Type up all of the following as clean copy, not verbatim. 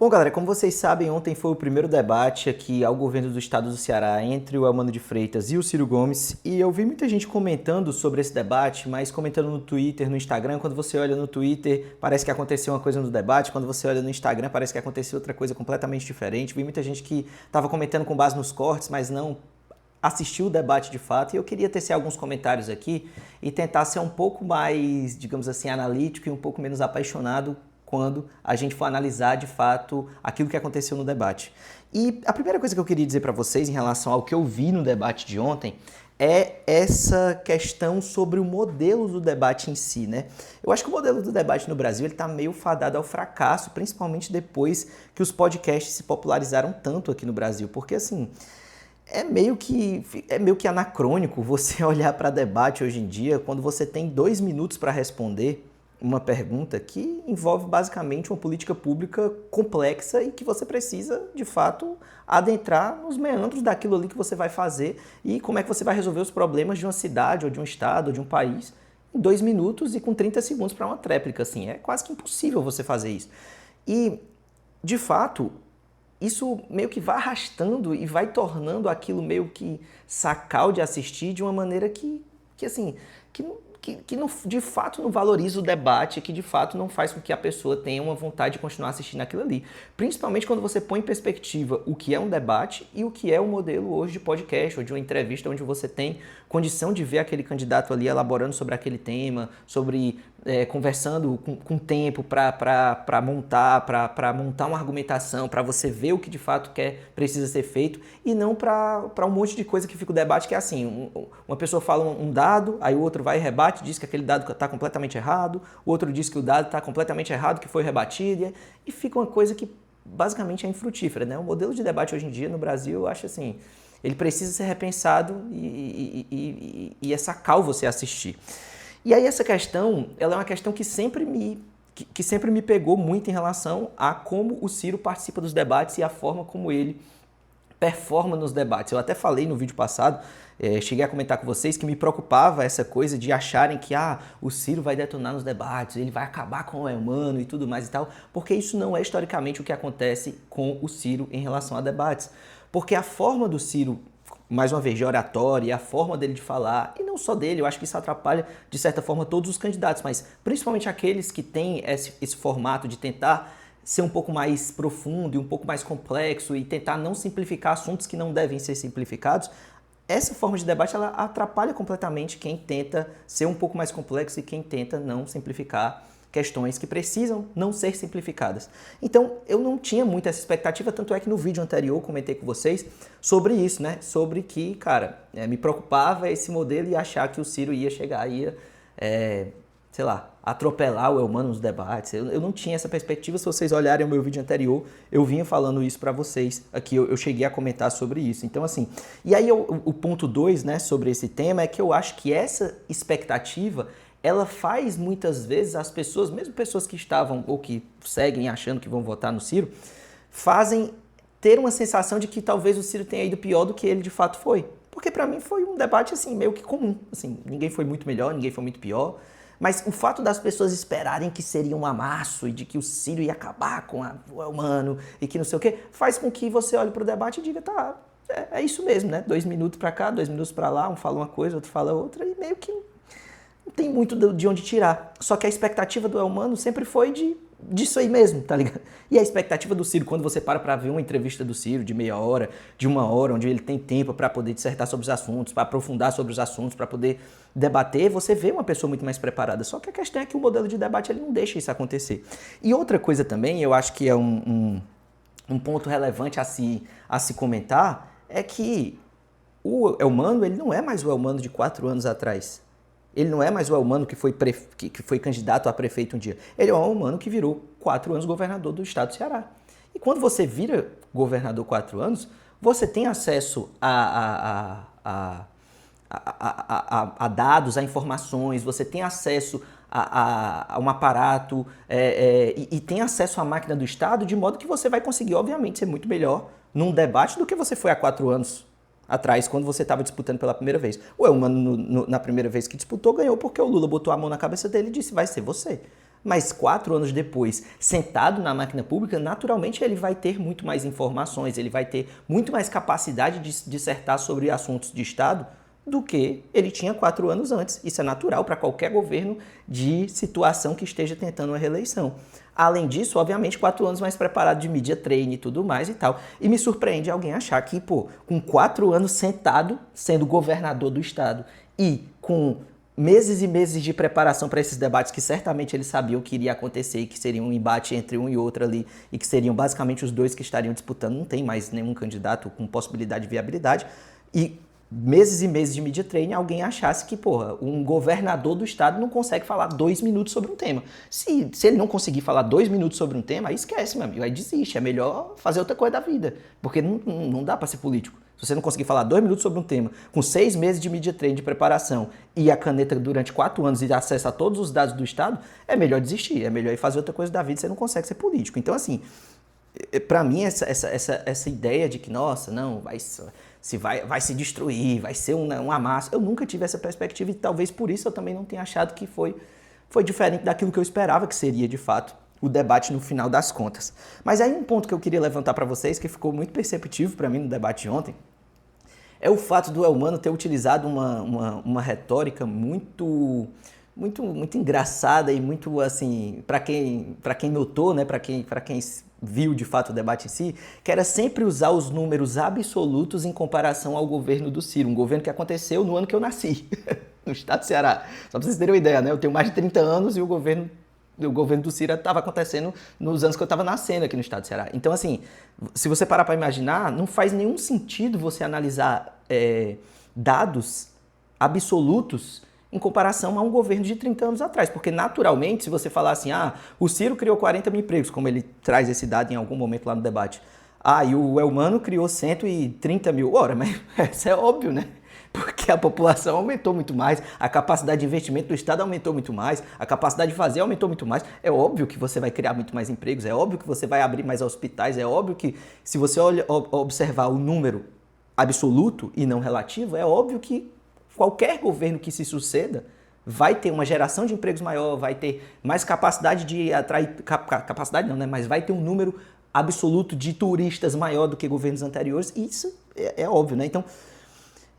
Bom, galera, como vocês sabem, ontem foi o primeiro debate aqui ao governo do estado do Ceará entre o Eumano de Freitas e o Ciro Gomes, e eu vi muita gente comentando sobre esse debate, mas comentando no Twitter, no Instagram. Quando você olha no Twitter, parece que aconteceu uma coisa no debate, quando você olha no Instagram, parece que aconteceu outra coisa completamente diferente. Vi muita gente que estava comentando com base nos cortes, mas não assistiu o debate de fato, e eu queria tecer alguns comentários aqui e tentar ser um pouco mais, digamos assim, analítico e um pouco menos apaixonado quando a gente for analisar de fato aquilo que aconteceu no debate. E a primeira coisa que eu queria dizer para vocês em relação ao que eu vi no debate de ontem é essa questão sobre o modelo do debate em si, né? Eu acho que o modelo do debate no Brasil ele está meio fadado ao fracasso, principalmente depois que os podcasts se popularizaram tanto aqui no Brasil, porque assim é meio que anacrônico você olhar para debate hoje em dia quando você tem 2 minutos para responder uma pergunta que envolve basicamente uma política pública complexa e que você precisa, de fato, adentrar nos meandros daquilo ali que você vai fazer e como é que você vai resolver os problemas de uma cidade, ou de um estado, ou de um país em 2 minutos e com 30 segundos para uma tréplica. Assim, é quase que impossível você fazer isso. E, de fato, isso meio que vai arrastando e vai tornando aquilo meio que sacal de assistir de uma maneira assim, que não, de fato não valoriza o debate, que de fato não faz com que a pessoa tenha uma vontade de continuar assistindo aquilo ali. Principalmente quando você põe em perspectiva o que é um debate e o que é o modelo hoje de podcast ou de uma entrevista onde você tem condição de ver aquele candidato ali elaborando sobre aquele tema, sobre conversando com tempo para montar uma argumentação, para você ver o que de fato precisa ser feito e não para um monte de coisa que fica o debate, que é assim, uma pessoa fala um dado, aí o outro vai e rebate, diz que aquele dado está completamente errado, o outro diz que o dado está completamente errado, que foi rebatido, e fica uma coisa que basicamente é infrutífera, né? O modelo de debate hoje em dia no Brasil, eu acho assim, ele precisa ser repensado e é sacal você assistir. E aí essa questão, ela é uma questão que sempre me pegou muito em relação a como o Ciro participa dos debates e a forma como ele performa nos debates. Eu até falei no vídeo passado, cheguei a comentar com vocês que me preocupava essa coisa de acharem que o Ciro vai detonar nos debates, ele vai acabar com o Eumano e tudo mais e tal, porque isso não é historicamente o que acontece com o Ciro em relação a debates. Porque a forma do Ciro, mais uma vez, de oratória, a forma dele de falar, e não só dele, eu acho que isso atrapalha, de certa forma, todos os candidatos, mas principalmente aqueles que têm esse formato de tentar ser um pouco mais profundo e um pouco mais complexo e tentar não simplificar assuntos que não devem ser simplificados. Essa forma de debate ela atrapalha completamente quem tenta ser um pouco mais complexo e quem tenta não simplificar questões que precisam não ser simplificadas. Então, eu não tinha muita essa expectativa, tanto é que no vídeo anterior eu comentei com vocês sobre isso, né? Sobre que, cara, me preocupava esse modelo e achar que o Ciro ia chegar, sei lá, atropelar o Eumano nos debates. Eu não tinha essa perspectiva. Se vocês olharem o meu vídeo anterior, eu vinha falando isso para vocês. Aqui eu cheguei a comentar sobre isso. Então, assim, e aí o ponto 2, né, sobre esse tema é que eu acho que essa expectativa ela faz muitas vezes as pessoas, mesmo pessoas que estavam ou que seguem achando que vão votar no Ciro, fazem ter uma sensação de que talvez o Ciro tenha ido pior do que ele de fato foi. Porque para mim foi um debate assim meio que comum. Assim, ninguém foi muito melhor, ninguém foi muito pior. Mas o fato das pessoas esperarem que seria um amasso e de que o Ciro ia acabar com o Eumano e que não sei o quê, faz com que você olhe para o debate e diga, tá, é isso mesmo, né? 2 minutos para cá, 2 minutos para lá, um fala uma coisa, outro fala outra e meio que não tem muito de onde tirar. Só que a expectativa do Eumano sempre foi disso aí mesmo, tá ligado? E a expectativa do Ciro, quando você para ver uma entrevista do Ciro de meia hora, de 1 hora, onde ele tem tempo para poder dissertar sobre os assuntos, para aprofundar sobre os assuntos, para poder debater, você vê uma pessoa muito mais preparada. Só que a questão é que o modelo de debate ele não deixa isso acontecer. E outra coisa também, eu acho que é um ponto relevante a se comentar, é que o Eumano, ele não é mais o Eumano de 4 anos atrás. Ele não é mais o Eumano que foi candidato a prefeito um dia. Ele é o Eumano que virou 4 anos governador do estado do Ceará. E quando você vira governador 4 anos, você tem acesso a dados, a informações, você tem acesso a um aparato e tem acesso à máquina do Estado, de modo que você vai conseguir, obviamente, ser muito melhor num debate do que você foi há 4 anos atrás, quando você estava disputando pela primeira vez. O Eumano, na primeira vez que disputou, ganhou porque o Lula botou a mão na cabeça dele e disse, vai ser você. Mas 4 anos depois, sentado na máquina pública, naturalmente ele vai ter muito mais informações, ele vai ter muito mais capacidade de dissertar sobre assuntos de Estado do que ele tinha 4 anos antes. Isso é natural para qualquer governo de situação que esteja tentando uma reeleição. Além disso, obviamente, 4 anos mais preparado de media training e tudo mais e tal. E me surpreende alguém achar que, pô, com 4 anos sentado, sendo governador do Estado e com meses e meses de preparação para esses debates que certamente eles sabiam que iria acontecer e que seria um embate entre um e outro ali e que seriam basicamente os dois que estariam disputando, não tem mais nenhum candidato com possibilidade de viabilidade, e meses e meses de media training, alguém achasse que, porra, um governador do estado não consegue falar 2 minutos sobre um tema. Se ele não conseguir falar 2 minutos sobre um tema, aí esquece, meu amigo, aí desiste, é melhor fazer outra coisa da vida, porque não dá para ser político. Se você não conseguir falar 2 minutos sobre um tema, com 6 meses de media training de preparação e a caneta durante 4 anos e acesso a todos os dados do estado, é melhor desistir, é melhor ir fazer outra coisa da vida, você não consegue ser político. Então, assim, para mim, essa ideia de que, nossa, não, vai se destruir, vai ser uma massa, eu nunca tive essa perspectiva e talvez por isso eu também não tenha achado que foi diferente daquilo que eu esperava que seria, de fato, o debate no final das contas. Mas aí um ponto que eu queria levantar para vocês, que ficou muito perceptivo para mim no debate de ontem, é o fato do Elmano ter utilizado uma retórica muito engraçada e muito, assim, para quem notou, né, para quem viu de fato o debate em si, que era sempre usar os números absolutos em comparação ao governo do Ciro, um governo que aconteceu no ano que eu nasci, no estado do Ceará. Só para vocês terem uma ideia, né? Eu tenho mais de 30 anos e o governo do Ciro estava acontecendo nos anos que eu estava nascendo aqui no estado do Ceará. Então, assim, se você parar para imaginar, não faz nenhum sentido você analisar dados absolutos em comparação a um governo de 30 anos atrás. Porque, naturalmente, se você falar assim, o Ciro criou 40 mil empregos, como ele traz esse dado em algum momento lá no debate. E o Elmano criou 130 mil. Ora, mas isso é óbvio, né? Porque a população aumentou muito mais, a capacidade de investimento do Estado aumentou muito mais, a capacidade de fazer aumentou muito mais. É óbvio que você vai criar muito mais empregos, é óbvio que você vai abrir mais hospitais, é óbvio que, se você observar o número absoluto e não relativo, é óbvio que qualquer governo que se suceda vai ter uma geração de empregos maior, vai ter mais capacidade de atrair, capacidade não, né? Mas vai ter um número absoluto de turistas maior do que governos anteriores, e isso é óbvio, né? Então,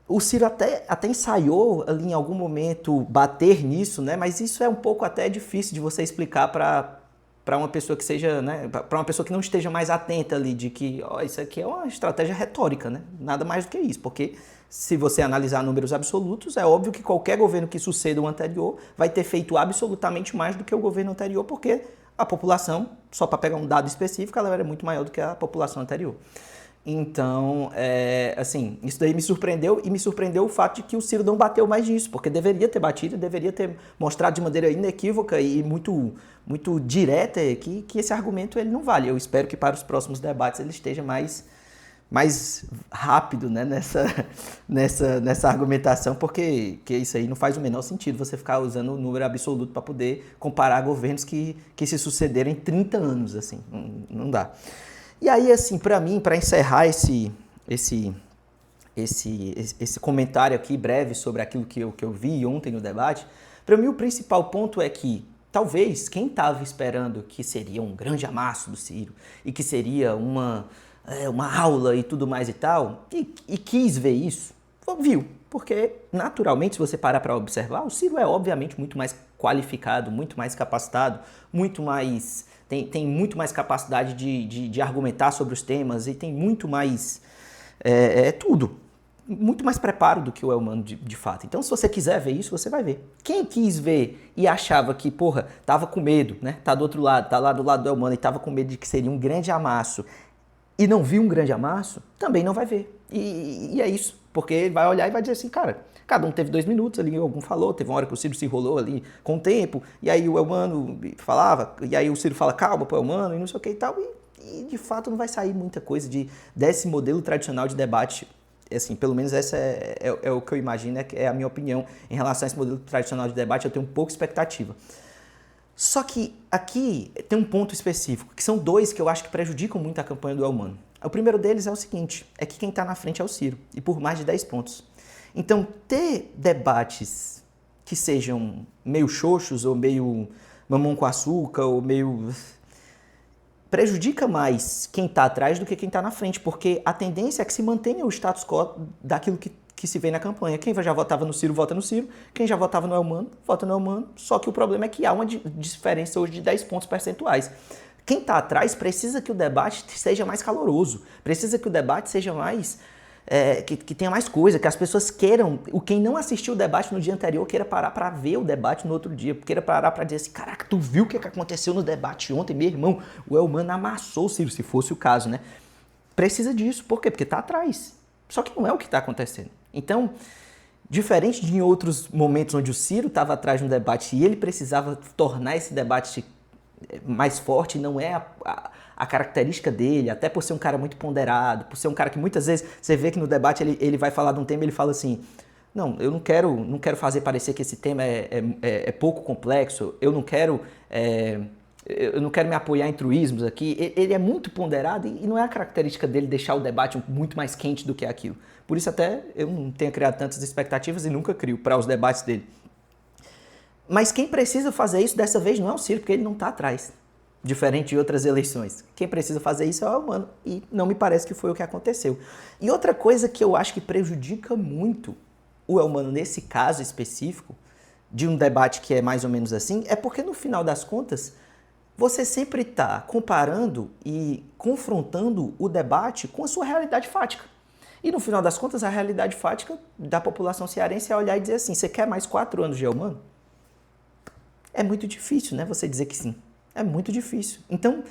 o Ciro até ensaiou ali em algum momento bater nisso, né? Mas isso é um pouco até difícil de você explicar para uma pessoa que seja, né? Para uma pessoa que não esteja mais atenta ali de que isso aqui é uma estratégia retórica, né? Nada mais do que isso, porque se você analisar números absolutos, é óbvio que qualquer governo que suceda o anterior vai ter feito absolutamente mais do que o governo anterior, porque a população, só para pegar um dado específico, ela era muito maior do que a população anterior. Então, assim, isso daí me surpreendeu, e me surpreendeu o fato de que o Ciro não bateu mais nisso, porque deveria ter batido, deveria ter mostrado de maneira inequívoca e muito direta que esse argumento ele não vale. Eu espero que para os próximos debates ele esteja mais rápido, né, nessa argumentação, porque isso aí não faz o menor sentido você ficar usando o número absoluto para poder comparar governos que se sucederam em 30 anos, assim, não dá. E aí, assim, para mim, para encerrar esse comentário aqui breve sobre aquilo que eu vi ontem no debate, para mim o principal ponto é que talvez quem estava esperando que seria um grande amasso do Ciro e que seria uma aula e tudo mais e tal, e quis ver isso, viu. Porque, naturalmente, se você parar para observar, o Ciro é obviamente muito mais qualificado, muito mais capacitado, tem muito mais capacidade de argumentar sobre os temas e tem muito mais tudo. Muito mais preparo do que o Elmano de fato. Então, se você quiser ver isso, você vai ver. Quem quis ver e achava que, tava com medo, né? Tá do outro lado, tá lá do lado do Elmano e tava com medo de que seria um grande amasso e não viu um grande amasso, também não vai ver. E é isso. Porque ele vai olhar e vai dizer assim, cara, cada um teve 2 minutos ali, algum falou, teve uma hora que o Ciro se enrolou ali com o tempo, e aí o Elmano falava, e aí o Ciro fala calma pro Elmano e não sei o que e tal, e de fato não vai sair muita coisa desse modelo tradicional de debate. Assim, pelo menos essa é o que eu imagino, é a minha opinião em relação a esse modelo tradicional de debate, eu tenho pouca expectativa. Só que aqui tem um ponto específico, que são 2 que eu acho que prejudicam muito a campanha do Elmano. O primeiro deles é o seguinte, é que quem está na frente é o Ciro, e por mais de 10 pontos. Então, ter debates que sejam meio xoxos ou meio mamão com açúcar ou meio... prejudica mais quem está atrás do que quem está na frente, porque a tendência é que se mantenha o status quo daquilo que se vê na campanha. Quem já votava no Ciro, vota no Ciro. Quem já votava no Elmano, vota no Elmano. Só que o problema é que há uma diferença hoje de 10 pontos percentuais. Quem está atrás precisa que o debate seja mais caloroso, precisa que o debate seja mais... que tenha mais coisa, que as pessoas queiram, quem não assistiu o debate no dia anterior, queira parar para ver o debate no outro dia, queira parar para dizer assim, caraca, tu viu o que aconteceu no debate ontem, meu irmão? O Elmano amassou o Ciro, se fosse o caso, né? Precisa disso, por quê? Porque tá atrás. Só que não é o que está acontecendo. Então, diferente de em outros momentos onde o Ciro estava atrás no debate e ele precisava tornar esse debate mais forte, não é a característica dele, até por ser um cara muito ponderado, por ser um cara que muitas vezes você vê que no debate ele vai falar de um tema e ele fala assim, não, eu não quero fazer parecer que esse tema é pouco complexo, eu não quero me apoiar em truísmos aqui. Ele é muito ponderado e não é a característica dele deixar o debate muito mais quente do que aquilo. Por isso até eu não tenho criado tantas expectativas e nunca crio para os debates dele. Mas quem precisa fazer isso dessa vez não é o Ciro, porque ele não está atrás. Diferente de outras eleições. Quem precisa fazer isso é o Elmano. E não me parece que foi o que aconteceu. E outra coisa que eu acho que prejudica muito o Elmano nesse caso específico, de um debate que é mais ou menos assim, é porque no final das contas, você sempre está comparando e confrontando o debate com a sua realidade fática. E no final das contas, a realidade fática da população cearense é olhar e dizer assim, você quer mais 4 anos de Elmano? É muito difícil, né, você dizer que sim. É muito difícil. Então,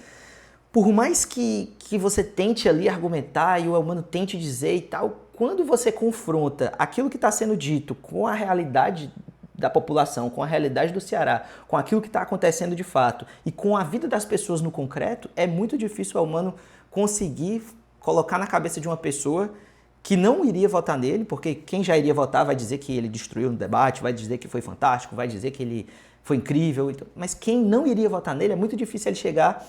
por mais que você tente ali argumentar e o Elmano tente dizer e tal, quando você confronta aquilo que está sendo dito com a realidade da população, com a realidade do Ceará, com aquilo que está acontecendo de fato e com a vida das pessoas no concreto, é muito difícil o Elmano conseguir colocar na cabeça de uma pessoa que não iria votar nele, porque quem já iria votar vai dizer que ele destruiu no debate, vai dizer que foi fantástico, vai dizer que ele foi incrível, mas quem não iria votar nele, é muito difícil ele chegar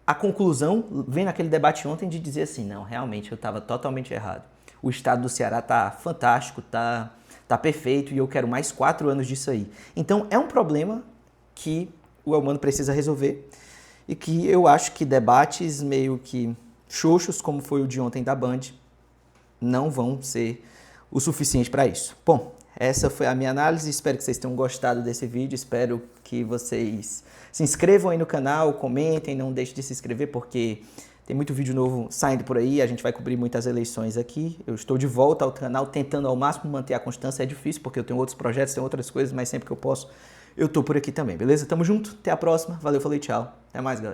à conclusão, vendo aquele debate ontem, de dizer assim, não, realmente eu estava totalmente errado. O estado do Ceará está fantástico, está perfeito e eu quero mais 4 anos disso aí. Então é um problema que o Elmano precisa resolver e que eu acho que debates meio que xoxos, como foi o de ontem da Band, não vão ser o suficiente para isso. Bom, essa foi a minha análise, espero que vocês tenham gostado desse vídeo, espero que vocês se inscrevam aí no canal, comentem, não deixem de se inscrever porque tem muito vídeo novo saindo por aí, a gente vai cobrir muitas eleições aqui. Eu estou de volta ao canal tentando ao máximo manter a constância, é difícil porque eu tenho outros projetos, tenho outras coisas, mas sempre que eu posso eu tô por aqui também, beleza? Tamo junto, até a próxima, valeu, falei tchau, até mais galera.